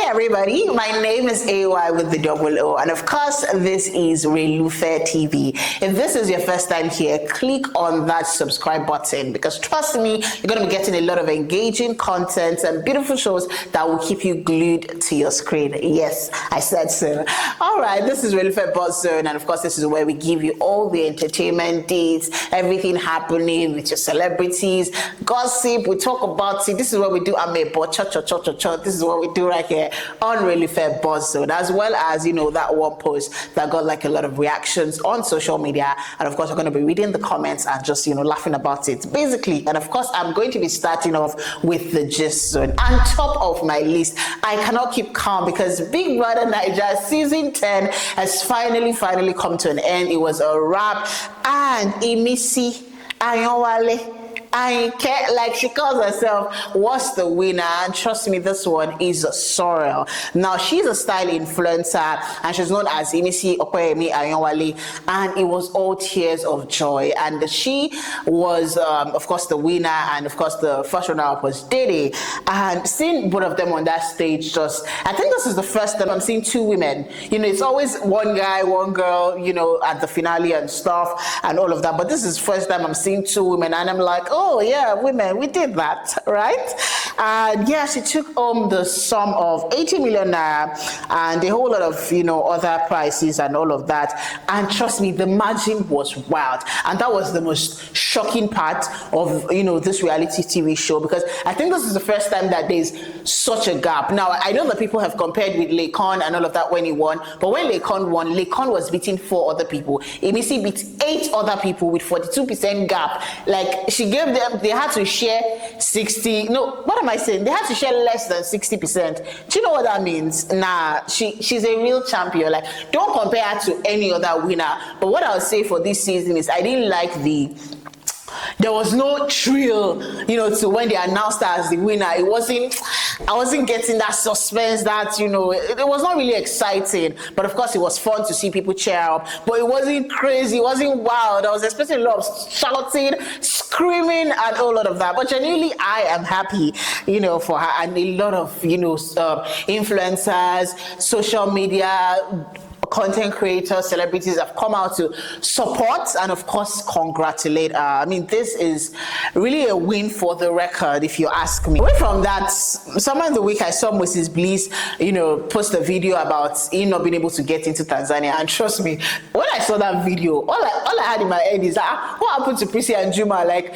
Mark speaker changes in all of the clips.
Speaker 1: everybody, my name is AY with the double O, and of course this is Relufe TV. If this is your first time here, click on that subscribe button because trust me, you're going to be getting a lot of engaging content and beautiful shows that will keep you glued to your screen. Yes, I said so. Alright, this is Relufe BuzzZone, and of course this is where we give you all the entertainment dates, everything happening with your celebrities, gossip, we talk about it. This is what we do. This is what we do right here on Relufe BuzzZone, as well as, you know, that one post that got like a lot of reactions on social media. And of course, we're going to be reading the comments and just, you know, laughing about it, basically. And of course, I'm going to be starting off with the gist zone. On top of my list, I cannot keep calm because Big Brother Naija season 10 has finally come to an end. It was a wrap, and Imisi Ayanwale, like she calls herself, was the winner. And trust me, this one is Sorrel. Now, she's a style influencer and she's known as Imisi Ayanwale, and it was all tears of joy. And she was, of course, the winner, and of course, the first runner-up was Diddy. And seeing both of them on that stage, I think this is the first time I'm seeing two women. You know, it's always one guy, one girl, you know, at the finale and stuff and all of that. But this is the first time I'm seeing two women, and I'm like, oh yeah, women, we did that, right? And yeah, she took home the sum of 80 million naira and a whole lot of, you know, other prizes and all of that. And trust me, the margin was wild. And that was the most shocking part of, you know, this reality TV show, because I think this is the first time that there's such a gap. Now, I know that people have compared with Laycon and all of that when he won, but when Laycon won, Laycon was beating 4 other people. Imisi beat 8 other people with 42% gap. Like, she gave them, they had to share 60, no, what am I saying? They had to share less than 60%. Do you know what that means? Nah, she's a real champion. Like, don't compare her to any other winner. But what I'll say for this season is I didn't like there was no thrill, you know, to when they announced her as the winner. I wasn't getting that suspense, that, you know, it was not really exciting. But of course, it was fun to see people cheer up. But it wasn't crazy, it wasn't wild. I was expecting a lot of shouting, screaming, and a lot of that. But genuinely, I am happy, you know, for her. And a lot of, you know, influencers, social media, content creators, celebrities have come out to support and of course congratulate her. I mean, this is really a win for the record, if you ask me. Away from that, somewhere in the week I saw Moses Bliss, you know, post a video about him not being able to get into Tanzania. And trust me, when I saw that video, all I had in my head is, what happened to Prissy and Juma? Like,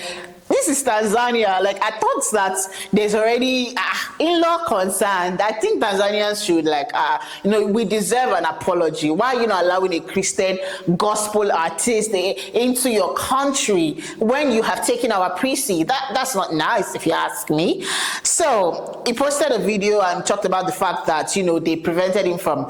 Speaker 1: this is Tanzania. Like, I thought that there's already in-law concerned. I think Tanzanians should, like, you know, we deserve an apology. Why are you not allowing a Christian gospel artist into your country when you have taken our Prissy? That's not nice, if you ask me. So he posted a video and talked about the fact that, you know, they prevented him from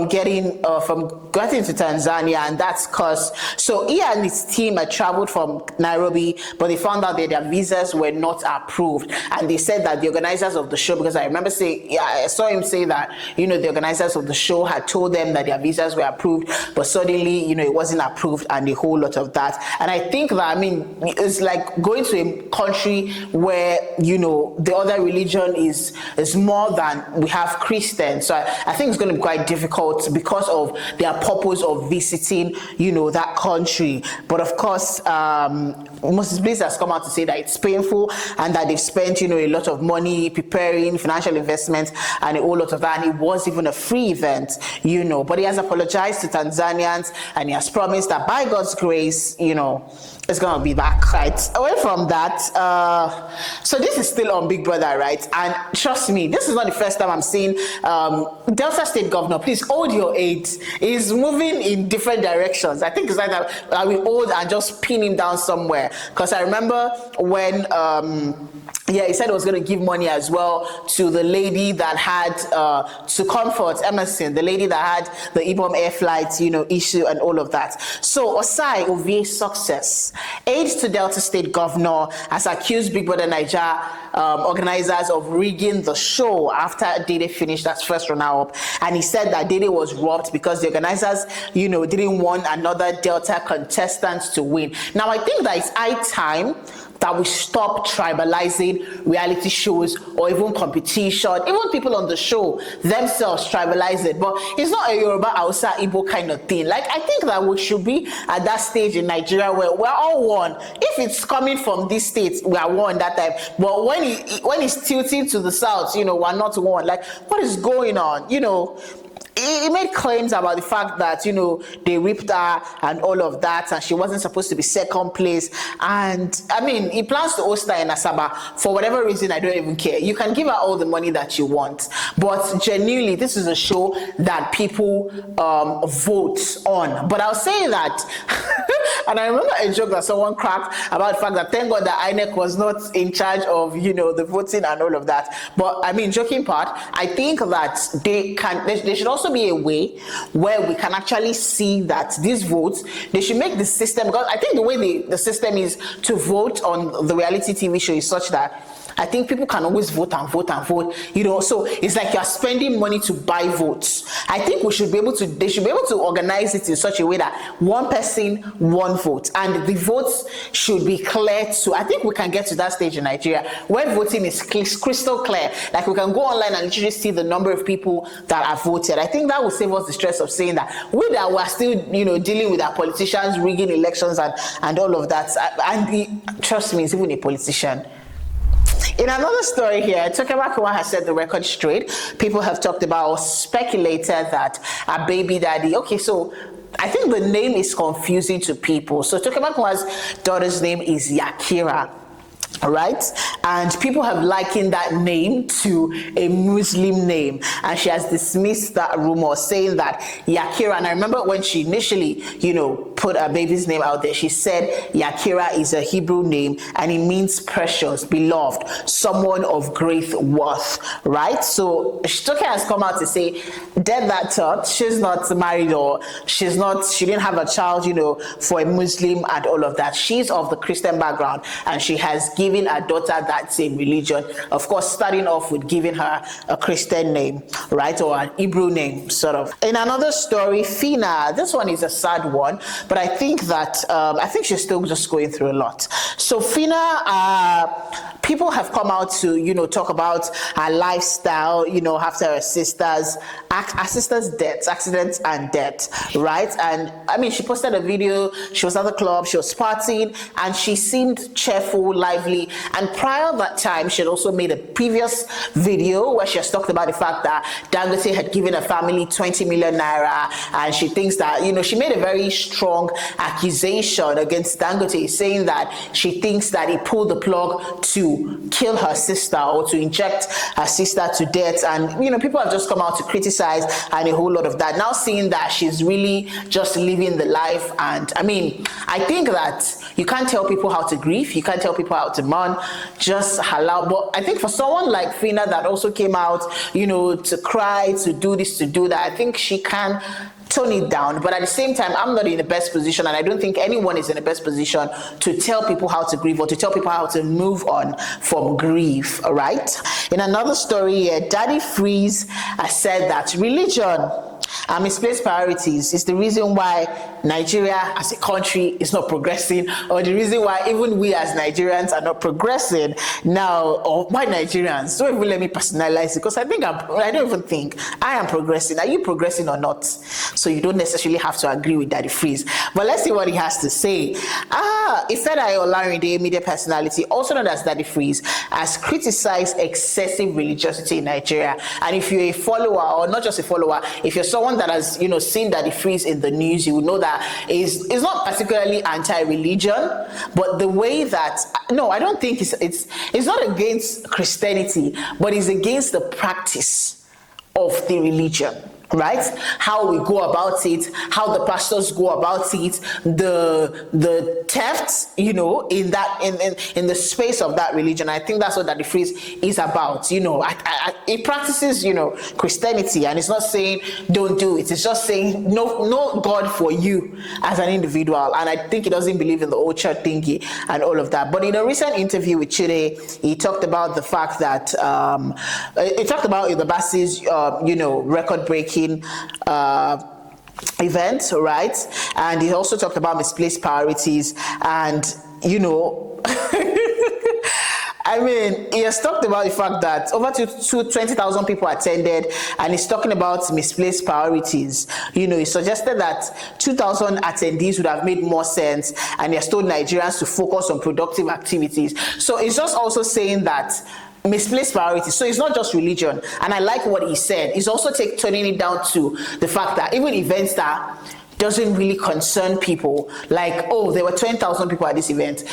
Speaker 1: getting to Tanzania, and that's because so he and his team had traveled from Nairobi, but they found out that their visas were not approved. And they said that the organizers of the show, because I remember I saw him say that, you know, the organizers of the show had told them that their visas were approved, but suddenly, you know, it wasn't approved, and a whole lot of that. And I think that, I mean, it's like going to a country where, you know, the other religion is more than we have Christians. So I think it's going to be quite difficult because of their purpose of visiting, you know, that country. But of course, Moses Bliss has come out to say that it's painful and that they've spent, you know, a lot of money preparing, financial investment, and a whole lot of that. And it was even a free event, you know. But he has apologized to Tanzanians, and he has promised that by God's grace, you know, it's gonna be back, right? Away from that, so this is still on Big Brother, right? And trust me, this is not the first time I'm seeing Delta State Governor, please hold your aid, is moving in different directions. I think it's like that we hold and just pin him down somewhere. Because I remember when he said he was going to give money as well to the lady that had to comfort Emerson, the lady that had the Ibom air flight, you know, issue and all of that. So Osai Ovie's success, aide to Delta State Governor, has accused Big Brother Naija organizers of rigging the show after Dede finished as first runner-up, and he said that Dede was robbed because the organizers, you know, didn't want another Delta contestant to win. Now I think that it's high time that we stop tribalizing reality shows or even competition. Even people on the show themselves tribalize it. But it's not a Yoruba, Hausa, Igbo kind of thing. Like, I think that we should be at that stage in Nigeria where we're all one. If it's coming from this state, we are one that time. But when it's tilting to the south, we're not one. Like, what is going on? He made claims about the fact that, they ripped her and all of that, and she wasn't supposed to be second place. And I mean, he plans to host her in Asaba. For whatever reason, I don't even care. You can give her all the money that you want. But genuinely, this is a show that people vote on. But I'll say that, and I remember a joke that someone cracked about the fact that thank God that INEC was not in charge of, the voting and all of that. But I mean, joking part, I think that they should also be a way where we can actually see that these votes, they should make the system, because I think the way the system is to vote on the reality TV show is such that I think people can always vote and vote and vote, so it's like you're spending money to buy votes. I think they should be able to organize it in such a way that one person, one vote, and the votes should be clear too. I think we can get to that stage in Nigeria where voting is crystal clear. Like, we can go online and literally see the number of people that have voted. I think that will save us the stress of saying that we're still, dealing with our politicians rigging elections and all of that. And trust me, it's even a politician. In another story here, Toke Makinwa has set the record straight. People have talked about or speculated that a baby daddy. Okay, so I think the name is confusing to people. So Toke Makinwa's daughter's name is Yakira. All right, and people have likened that name to a Muslim name, and she has dismissed that rumor, saying that Yakira, and I remember when she initially, put her baby's name out there, she said Yakira is a Hebrew name and it means precious, beloved, someone of great worth, right? So Toke has come out to say, dead that thought, she's not married, or she didn't have a child, for a Muslim and all of that. She's of the Christian background, and she has given her daughter that same religion. Of course, starting off with giving her a Christian name, right, or an Hebrew name, sort of. In another story, Fina, this one is a sad one, but I think that she's still just going through a lot. So Fina, people have come out to talk about her lifestyle, after her sister's deaths, accidents and death, right? And I mean, she posted a video. She was at the club, she was partying, and she seemed cheerful, lively. And prior to that time, she had also made a previous video where she has talked about the fact that Dangote had given her family 20 million naira, and she thinks that, she made a very strong accusation against Dangote, saying that she thinks that he pulled the plug to kill her sister or to inject her sister to death. And, people have just come out to criticize and a whole lot of that. Now seeing that she's really just living the life. And I mean, I think that you can't tell people how to grieve. You can't tell people how to mourn. Just allow. But I think for someone like Fina that also came out, to cry, to do this, to do that, I think she can tone it down. But at the same time, I'm not in the best position, and I don't think anyone is in the best position to tell people how to grieve or to tell people how to move on from grief, all right? In another story here, Daddy Freeze has said that religion and misplaced priorities is the reason why Nigeria as a country is not progressing, or the reason why even we as Nigerians are not progressing now. Or why Nigerians? Don't even let me personalize it, because I don't even think I am progressing. Are you progressing or not? So you don't necessarily have to agree with Daddy Freeze. But let's see what he has to say. Ifedayo Olarinde, media personality, also known as Daddy Freeze, has criticized excessive religiosity in Nigeria. And if you're a follower, or not just a follower, if you're someone that has seen Daddy Freeze in the news, you will know that is not particularly anti-religion, but the way that I don't think it's not against Christianity, but it's against the practice of the religion. Right? How we go about it, how the pastors go about it, the thefts, in the space of that religion. I think that's what Daddy Freeze is about. It practices, Christianity, and it's not saying don't do it. It's just saying no God for you as an individual. And I think he doesn't believe in the old church thingy and all of that. But in a recent interview with Chide, he talked about the fact that he talked about Ibabasi's record-breaking event, right? And he also talked about misplaced priorities, and I mean, he has talked about the fact that over 20,000 people attended, and he's talking about misplaced priorities. You know, he suggested that 2,000 attendees would have made more sense, and he has told Nigerians to focus on productive activities. So it's just also saying that misplaced priorities. So it's not just religion, and I like what he said. He's also turning it down to the fact that even events that doesn't really concern people, like, oh, there were 20,000 people at this event,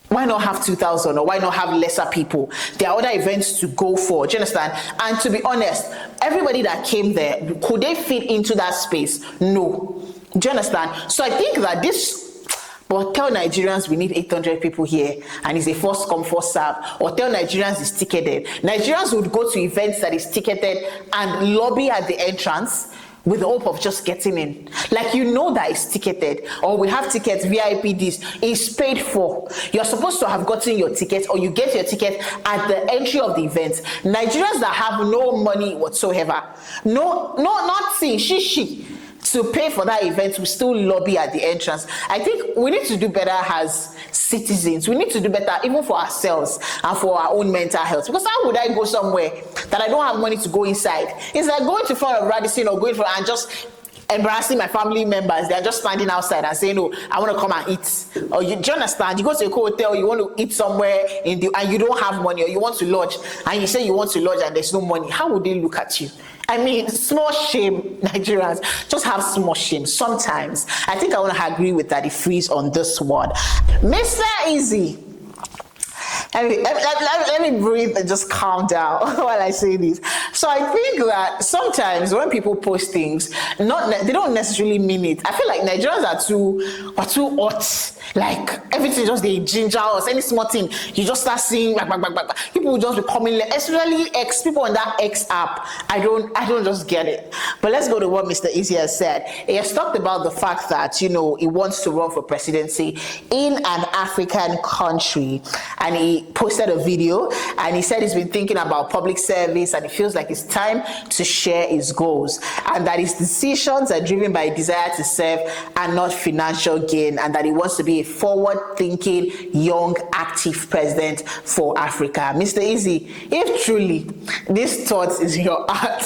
Speaker 1: why not have 2,000, or why not have lesser people? There are other events to go for, do you understand? And to be honest, everybody that came there, could they fit into that space? No. Do you understand? So I think that this, but tell Nigerians we need 800 people here, and it's a first come, first serve, or tell Nigerians it's ticketed. Nigerians would go to events that is ticketed and lobby at the entrance with the hope of just getting in. Like, you know that it's ticketed, or we have tickets, VIP this, it's paid for. You're supposed to have gotten your ticket, or you get your ticket at the entry of the event. Nigerians that have no money whatsoever, nothing, shishi, to pay for that event, we still lobby at the entrance. I think we need to do better as citizens. We need to do better even for ourselves and for our own mental health. Because how would I go somewhere that I don't have money to go inside? It's like going to front of Radisson or going for and just embarrassing my family members. They're just standing outside and saying, "No, I want to come and eat." Or do you understand? You go to a hotel, you want to eat somewhere and you don't have money, or you want to lodge and you say you want to lodge and there's no money. How would they look at you? I mean, small shame, Nigerians. Just have small shame sometimes. I think I want to agree with Daddy Freeze on this one. Mr. Easy. Let me breathe and just calm down while I say this. So I think that sometimes when people post things, they don't necessarily mean it. I feel like Nigerians are too hot. Like, everything just they ginger us. Any small thing, you just start seeing people will just be coming, especially people on that X app. I don't just get it. But let's go to what Mr. Easy has said. He has talked about the fact that, you know, he wants to run for presidency in an African country, and he posted a video and he said he's been thinking about public service and he feels like it's time to share his goals, and that his decisions are driven by a desire to serve and not financial gain, and that he wants to be a forward-thinking, young, active president for Africa. Mr. Easy, if truly this thought is in your heart,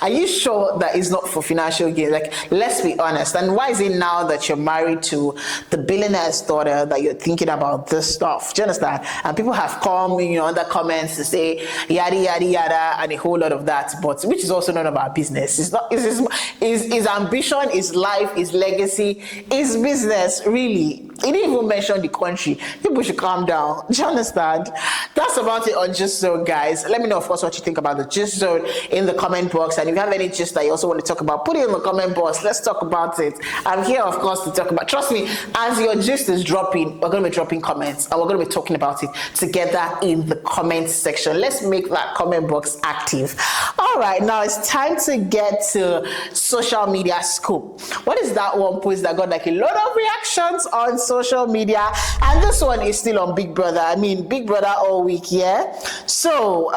Speaker 1: are you sure that it's not for financial gain? Like, let's be honest. And why is it now that you're married to the billionaire's daughter that you're thinking about this stuff? Do you understand? And people have come, you know, under comments to say yada yada yada and a whole lot of that, but which is also none of our business. It's not. His ambition, his life, his legacy, his business. Really, he didn't even mention the country. People should calm down. Do you understand? That's about it on Gist Zone, guys. Let me know, of course, what you think about the Gist Zone in the comment box. And if you have any gist that you also want to talk about, put it in the comment box. Let's talk about it. I'm here, of course, to talk about. Trust me, as your gist is dropping, we're going to be dropping comments, and we're going to be talking about it together in the comment section. Let's make that comment box active. All right, now it's time to get to social media scoop. What is that one post that got like a lot of reactions on social media? And this one is still on Big Brother. I mean, Big Brother all week, yeah? So,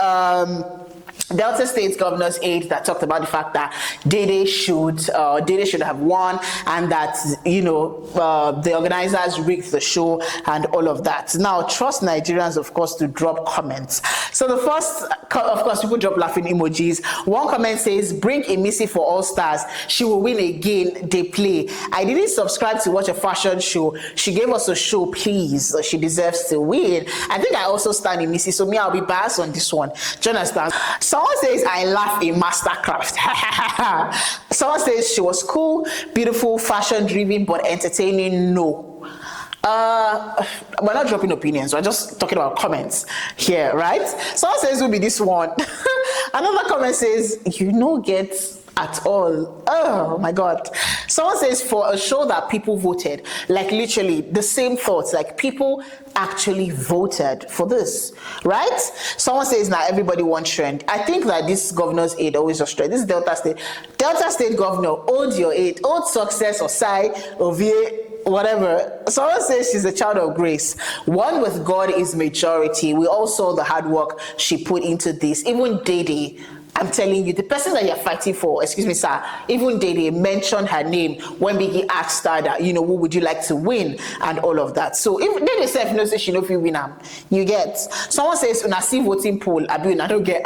Speaker 1: Delta State Governor's aide that talked about the fact that Dede should have won, and that, you know, the organizers rigged the show and all of that. Now, trust Nigerians, of course, to drop comments. So the first, of course, people drop laughing emojis. One comment says, "Bring Imisi for All Stars. She will win again. They play. I didn't subscribe to watch a fashion show. She gave us a show, please. She deserves to win." I think I also stand Imisi, so me, I'll be biased on this one. Do you understand? Someone says, "I laugh in mastercraft." Someone says, "She was cool, beautiful, fashion driven, but entertaining." No. We're not dropping opinions, we're just talking about comments here, right? Someone says, "Who be this one?" Another comment says, "You no get at all." Oh my God. Someone says, "For a show that people voted," like literally the same thoughts, like people actually voted for this, right? Someone says, "Now everybody wants trend." I think that this governor's aide always just trend. This is Delta State governor, hold your aid, hold success or side or VA, whatever. Someone says she's a child of grace. One with God is majority. We all saw the hard work she put into this. Even Dede I'm telling you, the person that you're fighting for, excuse me, sir, even they mentioned her name when Biggie asked her that, who would you like to win and all of that. So if they themselves know say she know if you win them, you get. Someone says, "Una see voting poll, I don't get."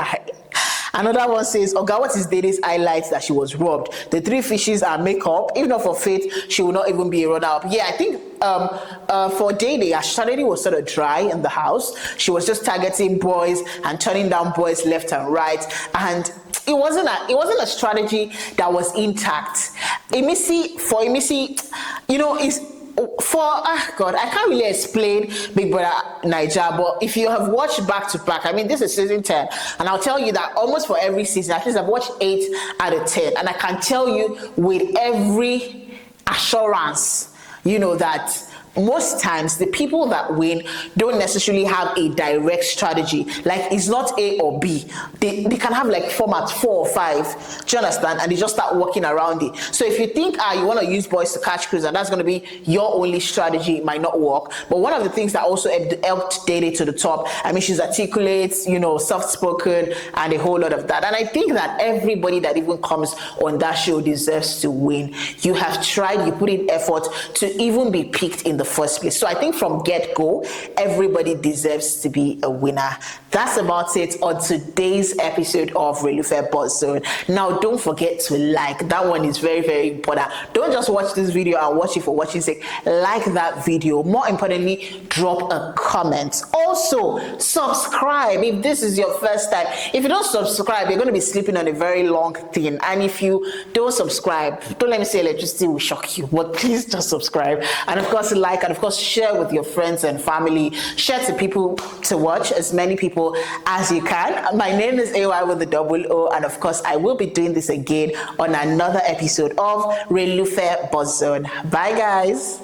Speaker 1: Another one says, "Oga, what is Dady's highlights that she was robbed? The 3 fishes are makeup. If not for Faith, she will not even be a runner-up." Yeah, I think for Dady, her strategy was sort of dry in the house. She was just targeting boys and turning down boys left and right, and it wasn't a strategy that was intact. Imisi, is. God, I can't really explain Big Brother Naija, but if you have watched back to back, I mean, this is season 10, and I'll tell you that almost for every season, at least I've watched 8 out of 10, and I can tell you with every assurance, that most times the people that win don't necessarily have a direct strategy. Like, it's not A or B. They can have like formats 4 or 5. Do you understand? And they just start working around it. So if you think you want to use boys to catch crews and that's going to be your only strategy, it might not work. But one of the things that also helped Dady to the top, I mean, she's articulate, soft-spoken, and a whole lot of that. And I think that everybody that even comes on that show deserves to win. You have tried, you put in effort to even be picked in the first place. So I think from get-go, everybody deserves to be a winner. That's about it on today's episode of Relufe BuzzZone. Now, don't forget to like. That one is very, very important. Don't just watch this video and watch it for watching sake. Like that video. More importantly, drop a comment. Also, subscribe if this is your first time. If you don't subscribe, you're going to be sleeping on a very long thing. And if you don't subscribe, don't let me say electricity will shock you, but please just subscribe. And of course, like, and of course, share with your friends and family. Share to people to watch, as many people as you can. My name is AY with the double O, and of course, I will be doing this again on another episode of Relufe BuzzZone. Bye, guys.